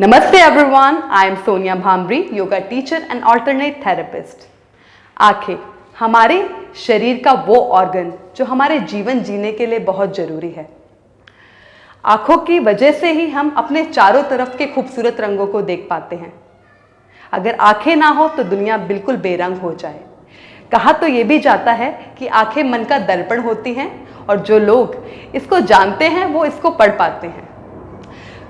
Namaste everyone, I am Sonia Bhamri, yoga teacher and alternate therapist. आंखें हमारे शरीर का वो ऑर्गन जो हमारे जीवन जीने के लिए बहुत जरूरी है। आंखों की वजह से ही हम अपने चारों तरफ के खूबसूरत रंगों को देख पाते हैं। अगर आंखें ना हो तो दुनिया बिल्कुल बेरंग हो जाए। कहा तो ये भी जाता है कि आंखें मन का दर्पण होती हैं और जो लोग इसको जानते हैं वो इसको पढ़ पाते हैं।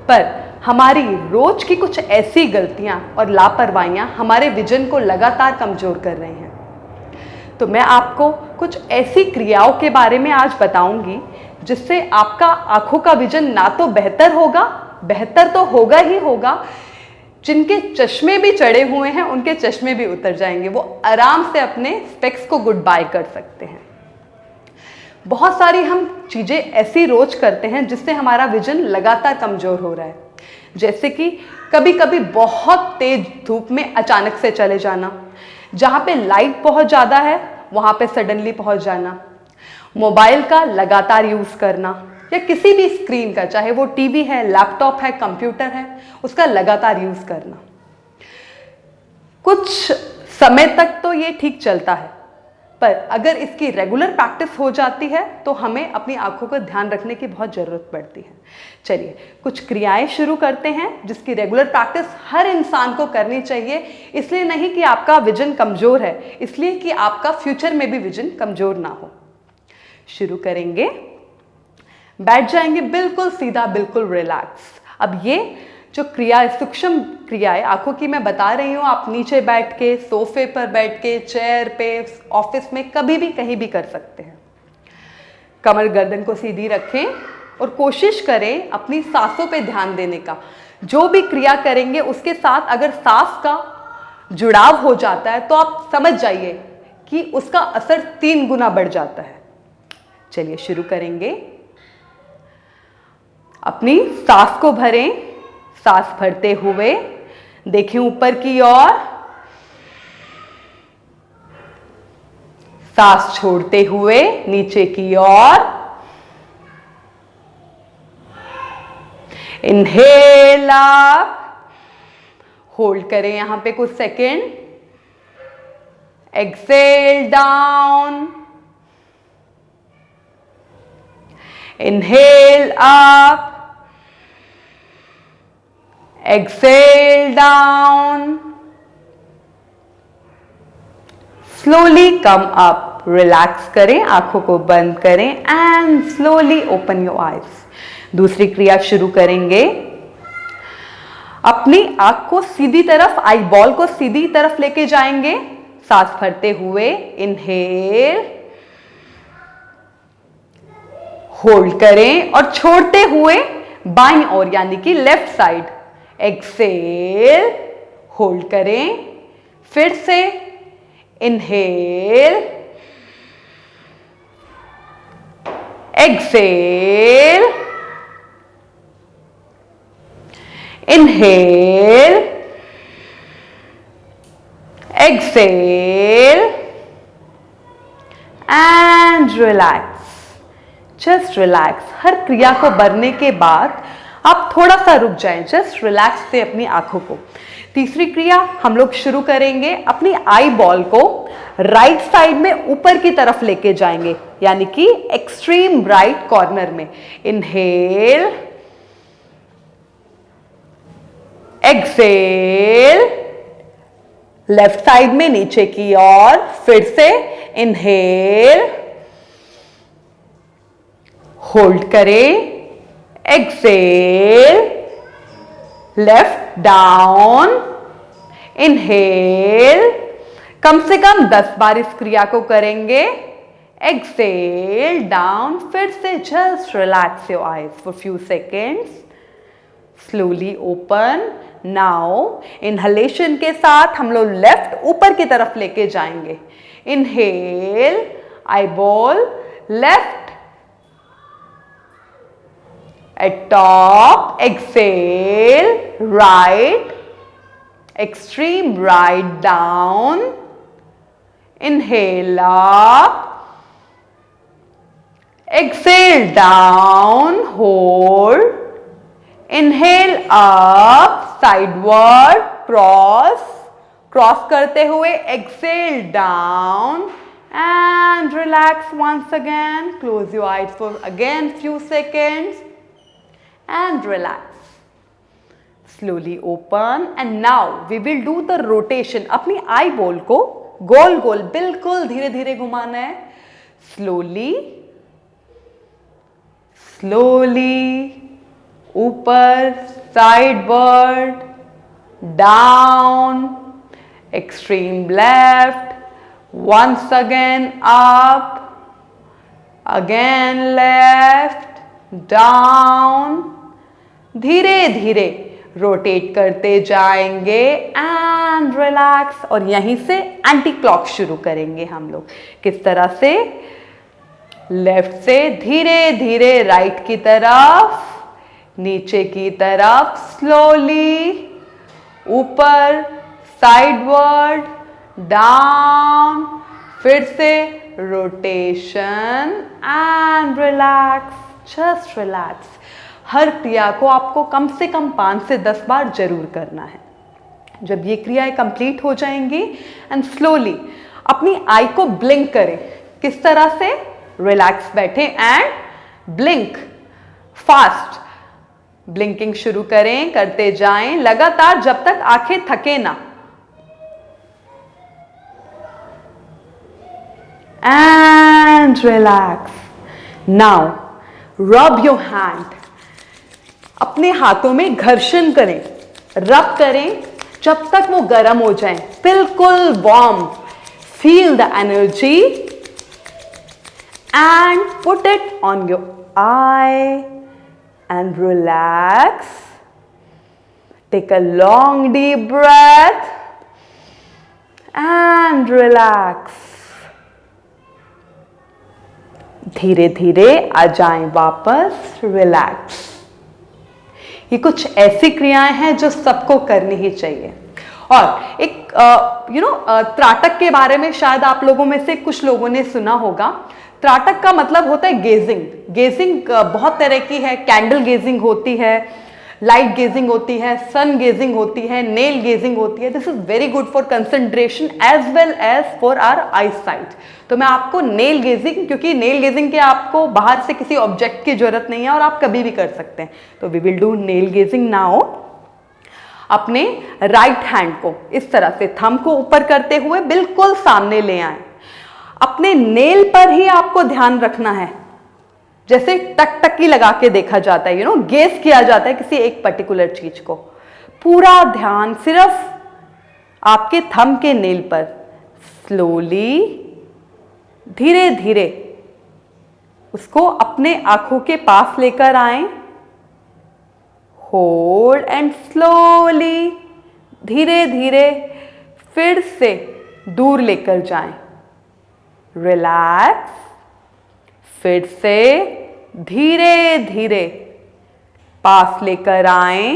पर हमारी रोज की कुछ ऐसी गलतियां और लापरवाहियां हमारे विजन को लगातार कमजोर कर रही हैं। तो मैं आपको कुछ ऐसी क्रियाओं के बारे में आज बताऊंगी जिससे आपका आंखों का विजन ना तो बेहतर तो होगा ही होगा, जिनके चश्मे भी चढ़े हुए हैं उनके चश्मे भी उतर जाएंगे, वो आराम से अपने स्पेक्स को गुड बाय कर सकते हैं। बहुत सारी हम चीज़ें ऐसी रोज करते हैं जिससे हमारा विजन लगातार कमज़ोर हो रहा है। जैसे कि कभी कभी बहुत तेज धूप में अचानक से चले जाना, जहाँ पे लाइट बहुत ज़्यादा है वहाँ पे सडनली पहुँच जाना, मोबाइल का लगातार यूज़ करना या किसी भी स्क्रीन का, चाहे वो टीवी है, लैपटॉप है, कंप्यूटर है, उसका लगातार यूज़ करना। कुछ समय तक तो ये ठीक चलता है, पर अगर इसकी रेगुलर प्रैक्टिस हो जाती है तो हमें अपनी आंखों का ध्यान रखने की बहुत ज़रूरत पड़ती है। चलिए कुछ क्रियाएं शुरू करते हैं जिसकी रेगुलर प्रैक्टिस हर इंसान को करनी चाहिए। इसलिए नहीं कि आपका विजन कमज़ोर है, इसलिए कि आपका फ्यूचर में भी विजन कमज़ोर ना हो। शुरू करेंगे, बैठ जाएंगे बिल्कुल सीधा, बिल्कुल रिलैक्स। अब ये जो क्रिया, सूक्ष्म क्रियाएं आंखों की मैं बता रही हूँ, आप नीचे बैठ के, सोफे पर बैठ के, चेयर पे, ऑफिस में, कभी भी कहीं भी कर सकते हैं। कमर गर्दन को सीधी रखें और कोशिश करें अपनी सांसों पे ध्यान देने का। जो भी क्रिया करेंगे उसके साथ अगर सांस का जुड़ाव हो जाता है तो आप समझ जाइए कि उसका असर 3 गुना बढ़ जाता है। चलिए शुरू करेंगे। अपनी सांस को भरें, सांस भरते हुए देखें ऊपर की ओर, सांस छोड़ते हुए नीचे की ओर। इनहेल अप, होल्ड करें यहां पे कुछ second. Exhale down, inhale up, exhale down, slowly come up, relax करें, आंखों को बंद करें and slowly open your eyes। दूसरी क्रिया शुरू करेंगे। अपनी आंख को सीधी तरफ, आई बॉल को सीधी तरफ लेके जाएंगे, सांस भरते हुए। इनहेल, होल्ड करें और छोड़ते हुए बाईं ओर यानी कि लेफ्ट साइड। एक्सेल, होल्ड करें, फिर से inhale, exhale, inhale, exhale and relax. Just relax. हर क्रिया को करने के बाद आप थोड़ा सा रुक जाएं, जस्ट रिलैक्स से अपनी आंखों को। तीसरी क्रिया हम लोग शुरू करेंगे। अपनी आई बॉल को राइट साइड में ऊपर की तरफ लेके जाएंगे, यानी कि एक्सट्रीम राइट कॉर्नर में। इनहेल, एक्सेल, लेफ्ट साइड में नीचे की ओर, फिर से इनहेल, होल्ड करें, एक्सेल, लेफ्ट डाउन, इनहेल। कम से कम 10 बार इस क्रिया को करेंगे। एक्सेल डाउन, फिर से just relax your eyes for few seconds, slowly open. Now inhalation के साथ हम लोग लेफ्ट ऊपर की तरफ लेके जाएंगे। Inhale, eye ball left at top, exhale, right, extreme right down, inhale up, exhale down, hold, inhale up, sideward, cross करते हुए exhale down and relax once again. Close your eyes for again few seconds and relax. Slowly open and now we will do the rotation. अपनी eye ball को गोल गोल बिल्कुल धीरे धीरे घुमाना है. slowly ऊपर, sideward, down, extreme left, once again up, again left, down. धीरे धीरे रोटेट करते जाएंगे एंड रिलैक्स. और यहीं से एंटी क्लॉक शुरू करेंगे हम लोग. किस तरह से? लेफ्ट से धीरे धीरे राइट की तरफ, नीचे की तरफ, स्लोली ऊपर, साइडवर्ड, डाउन, फिर से rotation and relax. Just relax. हर क्रिया को आपको कम से कम 5 से 10 बार जरूर करना है. जब ये क्रियाएं कंप्लीट हो जाएंगी एंड स्लोली अपनी आई को ब्लिंक करें. किस तरह से? रिलैक्स बैठे एंड ब्लिंक. फास्ट ब्लिंकिंग शुरू करें, करते जाएं लगातार जब तक आंखें थके ना. And relax. Now rub your hand. अपने हाथों में घर्षण करें, रब करें जब तक वो गर्म हो जाएं, बिल्कुल warm. Feel the energy and put it on your eye and relax. Take a long deep breath and relax. धीरे धीरे आ जाएं वापस. रिलैक्स. ये कुछ ऐसी क्रियाएं हैं जो सबको करनी ही चाहिए. और एक त्राटक के बारे में शायद आप लोगों में से कुछ लोगों ने सुना होगा. त्राटक का मतलब होता है गेजिंग. गेजिंग बहुत तरह की है. कैंडल गेजिंग होती है, लाइट गेजिंग होती है, सन गेजिंग होती है, नेल गेजिंग होती है. This is very good for concentration as well as for our eyesight. तो मैं आपको नेल गेजिंग, क्योंकि नेल गेजिंग के आपको बाहर से किसी ऑब्जेक्ट की जरूरत नहीं है और आप कभी भी कर सकते हैं. तो we will do nail gazing now. अपने राइट हैंड को इस तरह से थंब को ऊपर करते हुए बिल्कुल सामने ले आए. अपने नेल पर ही आपको ध्यान रखना है. जैसे टकटकी लगा के देखा जाता है, गेस किया जाता है किसी एक पर्टिकुलर चीज को. पूरा ध्यान सिर्फ आपके थंब के नेल पर. स्लोली धीरे धीरे उसको अपने आंखों के पास लेकर आए. होल्ड एंड स्लोली धीरे धीरे फिर से दूर लेकर जाएं. रिलैक्स. फिर से धीरे धीरे पास लेकर आए.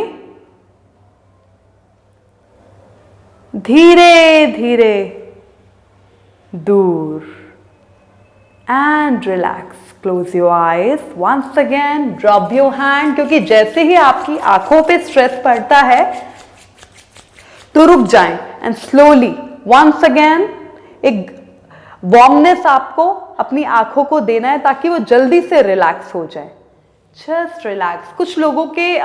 धीरे धीरे दूर. And relax. Close your eyes. Once again, rub your hand. क्योंकि जैसे ही आपकी आंखों पे स्ट्रेस पड़ता है तो रुक जाएं. And slowly, once again, एक वार्मनेस आपको अपनी आंखों को देना है ताकि वो जल्दी से रिलैक्स हो जाए. Just relax. कुछ लोगों के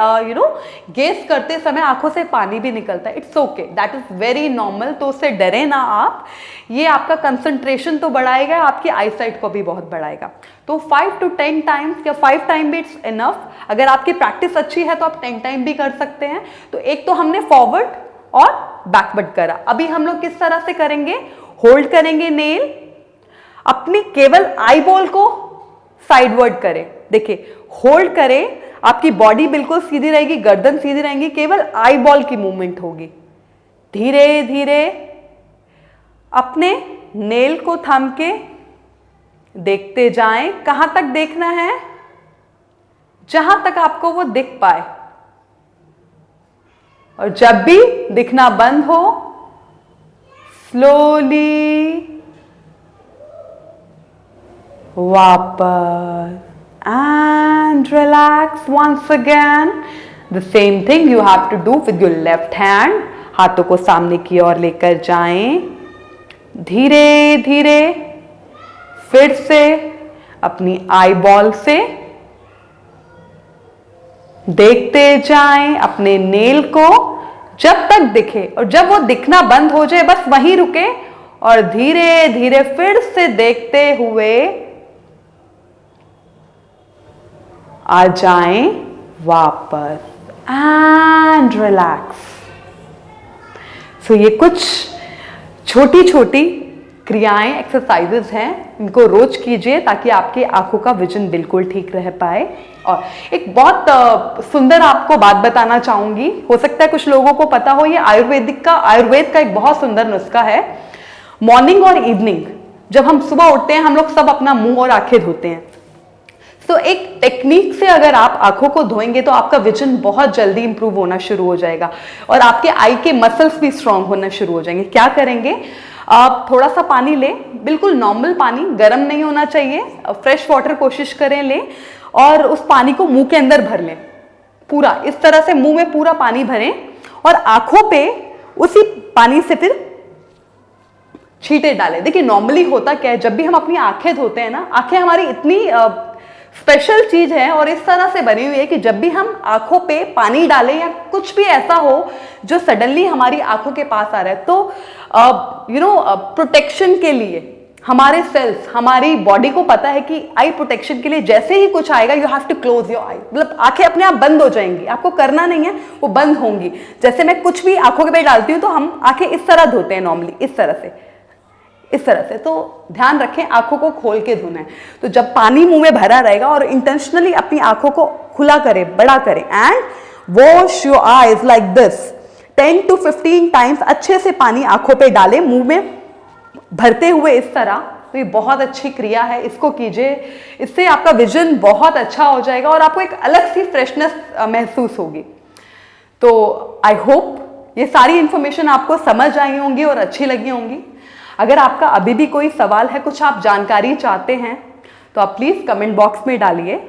गेस करते समय आंखों से पानी भी निकलता है. It's okay, that is very normal. तो उससे डरे ना आप. ये आपका कंसंट्रेशन तो बढ़ाएगा, आपकी आई साइट को भी बहुत बढ़ाएगा. तो 5 to 10 टाइम्स या 5 टाइम भी इट्स इनफ. अगर आपकी प्रैक्टिस अच्छी है तो आप 10 टाइम भी कर सकते हैं. तो एक तो हमने फॉरवर्ड और बैकवर्ड करा. अभी हम लोग किस तरह से करेंगे? होल्ड करेंगे नेल, अपनी केवल आई बॉल को साइडवर्ड करें. देखिए, होल्ड करें, आपकी बॉडी बिल्कुल सीधी रहेगी, गर्दन सीधी रहेगी, केवल आई बॉल की मूवमेंट होगी. धीरे धीरे अपने नेल को थाम के देखते जाएं. कहां तक देखना है? जहां तक आपको वो दिख पाए. और जब भी दिखना बंद हो, स्लोली वापस. And relax once again. The same thing you have to do with your left hand. हाथों को सामने की ओर लेकर जाएं, धीरे धीरे फिर से अपनी आई बॉल से देखते जाएं अपने नेल को जब तक दिखे, और जब वो दिखना बंद हो जाए बस वहीं रुके और धीरे धीरे फिर से देखते हुए आ जाएं वापस एंड रिलैक्स। सो ये कुछ छोटी छोटी क्रियाएं, एक्सरसाइजेस हैं, इनको रोज कीजिए ताकि आपकी आंखों का विजन बिल्कुल ठीक रह पाए। और एक बहुत सुंदर आपको बात बताना चाहूंगी, हो सकता है कुछ लोगों को पता हो, ये आयुर्वेद का एक बहुत सुंदर नुस्खा है। मॉर्निंग और इवनिंग जब हम सुबह उठते हैं हम लोग सब अपना मुंह और आंखें धोते हैं। तो एक टेक्निक से अगर आप आंखों को धोएंगे तो आपका विजन बहुत जल्दी इंप्रूव होना शुरू हो जाएगा और आपके आई के मसल्स भी स्ट्रांग होना शुरू हो जाएंगे। क्या करेंगे, आप थोड़ा सा पानी लें, बिल्कुल नॉर्मल पानी, गर्म नहीं होना चाहिए, फ्रेश वाटर कोशिश करें लें, और उस पानी को मुंह के अंदर भर लें पूरा। इस तरह से मुंह में पूरा पानी भरें और आंखों पे उसी पानी से फिर छींटे डालें। देखिए नॉर्मली होता क्या है, जब भी हम अपनी आंखें धोते हैं ना, आंखें हमारी इतनी स्पेशल चीज है और इस तरह से बनी हुई है कि जब भी हम आंखों पे पानी डालें या कुछ भी ऐसा हो जो सडनली हमारी आंखों के पास आ रहा है, तो प्रोटेक्शन के लिए हमारे सेल्स, हमारी बॉडी को पता है कि आई प्रोटेक्शन के लिए जैसे ही कुछ आएगा you have to close your eye, मतलब आंखें अपने आप बंद हो जाएंगी, आपको करना नहीं है, वो बंद होंगी। जैसे मैं कुछ भी आंखों के पे डालती हूँ तो हम आंखें इस तरह धोते हैं नॉर्मली, इस तरह से। तो ध्यान रखें, आंखों को खोल के धोना है। तो जब पानी मुंह में भरा रहेगा और इंटेंशनली अपनी आंखों को खुला करें, बड़ा करें, and wash your eyes like this 10 to 15 times. अच्छे से पानी आंखों पे डालें मुंह में भरते हुए इस तरह। तो ये बहुत अच्छी क्रिया है, इसको कीजिए, इससे आपका विजन बहुत अच्छा हो जाएगा और आपको एक अलग सी फ्रेशनेस महसूस होगी। तो आई होप ये सारी इंफॉर्मेशन आपको समझ आई होंगी और अच्छी लगी होंगी। अगर आपका अभी भी कोई सवाल है, कुछ आप जानकारी चाहते हैं, तो आप प्लीज़ कमेंट बॉक्स में डालिए।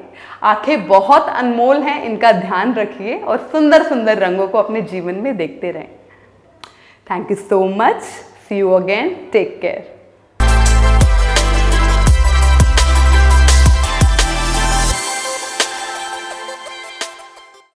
आंखें बहुत अनमोल हैं, इनका ध्यान रखिए और सुंदर सुंदर रंगों को अपने जीवन में देखते रहें। Thank you so much, see you again, take care.